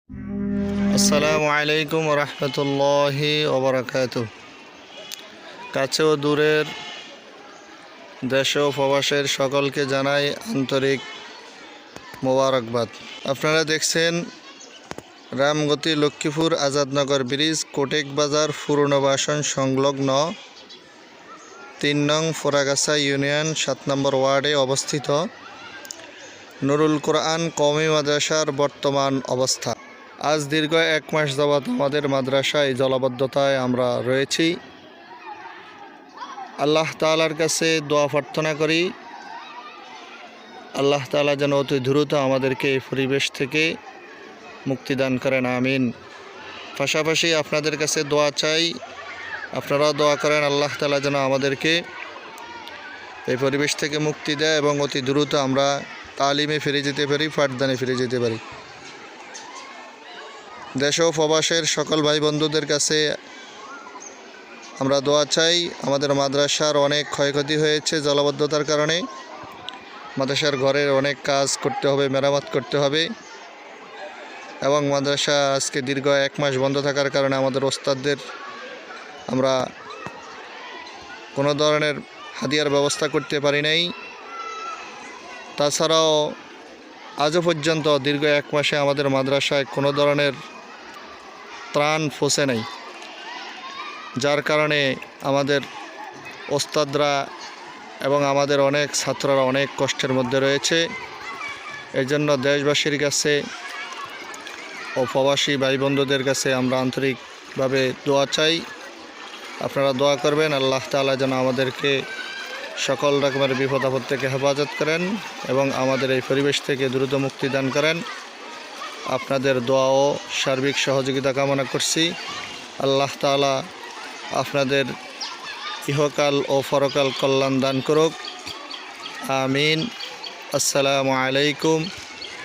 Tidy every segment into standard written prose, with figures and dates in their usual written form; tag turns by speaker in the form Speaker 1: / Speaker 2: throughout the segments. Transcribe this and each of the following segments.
Speaker 1: আসসালামু আলাইকুম রহমতুল্লাহি ওবরাকাতুহ। কাছে ও দূরের দেশ ও প্রবাসের সকলকে জানাই আন্তরিক মোবারকবাদ। আপনারা দেখছেন রামগতি লক্ষ্মীপুর আজাদনগর ব্রিজ কোটেক বাজার পুরনবাসন সংলগ্ন ৩ নং ফোরাগাছা ইউনিয়ন ৭ নম্বর ওয়ার্ডে অবস্থিত নুরুল কোরআন কওমি মাদ্রাসার বর্তমান অবস্থা। আজ দীর্ঘ ১ মাস যাবৎ আমাদের মাদ্রাসায় জলাবদ্ধতায় আমরা রয়েছি। আল্লাহ তাআলার কাছে দোয়া প্রার্থনা করি, আল্লাহ তাআলা যেন অতি দ্রুত আমাদেরকে এই পরিবেশ থেকে মুক্তিদান করেন, আমিন। পাশাপাশি আপনাদের কাছে দোয়া চাই, আপনারাও দোয়া করেন আল্লাহ তাআলা যেন আমাদেরকে এই পরিবেশ থেকে মুক্তি দেয় এবং অতি দ্রুত আমরা তালিমে ফিরে যেতে পারি, পাঠদানে ফিরে যেতে পারি। দেশ ও প্রবাসের সকল ভাই বন্ধুদের কাছে আমরা দোয়া চাই। আমাদের মাদ্রাসার অনেক ক্ষয়ক্ষতি হয়েছে জলাবদ্ধতার কারণে। মাদ্রাসার ঘরের অনেক কাজ করতে হবে, মেরামত করতে হবে এবং মাদ্রাসা আজকে দীর্ঘ ১ মাস বন্ধ থাকার কারণে আমাদের ওস্তাদদের আমরা কোনো ধরনের হাদিয়ার ব্যবস্থা করতে পারি নাই। তাছাড়াও আজও পর্যন্ত দীর্ঘ ১ মাসে আমাদের মাদ্রাসায় কোনো ধরনের ত্রাণ পৌঁছে নাই, যার কারণে আমাদের ওস্তাদরা এবং আমাদের অনেক ছাত্ররা অনেক কষ্টের মধ্যে রয়েছে। এর জন্য দেশবাসীর কাছে ও প্রবাসী ভাই বন্ধুদের কাছে আমরা আন্তরিকভাবে দোয়া চাই। আপনারা দোয়া করবেন আল্লাহ তাআলা যেন আমাদেরকে সকল রকমের বিপদ আপদ থেকে হেফাজত করেন এবং আমাদের এই পরিবেশ থেকে দ্রুত মুক্তি দান করেন। আপনাদের দোয়া ও সার্বিক সহযোগিতা কামনা করছি। আল্লাহ তাআলা আপনাদের ইহকাল ও পরকাল কল্যাণ দান করুক, আমিন। আসসালামু আলাইকুম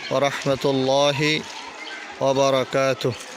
Speaker 1: ওয়া রাহমাতুল্লাহি ওয়া বারাকাতুহু।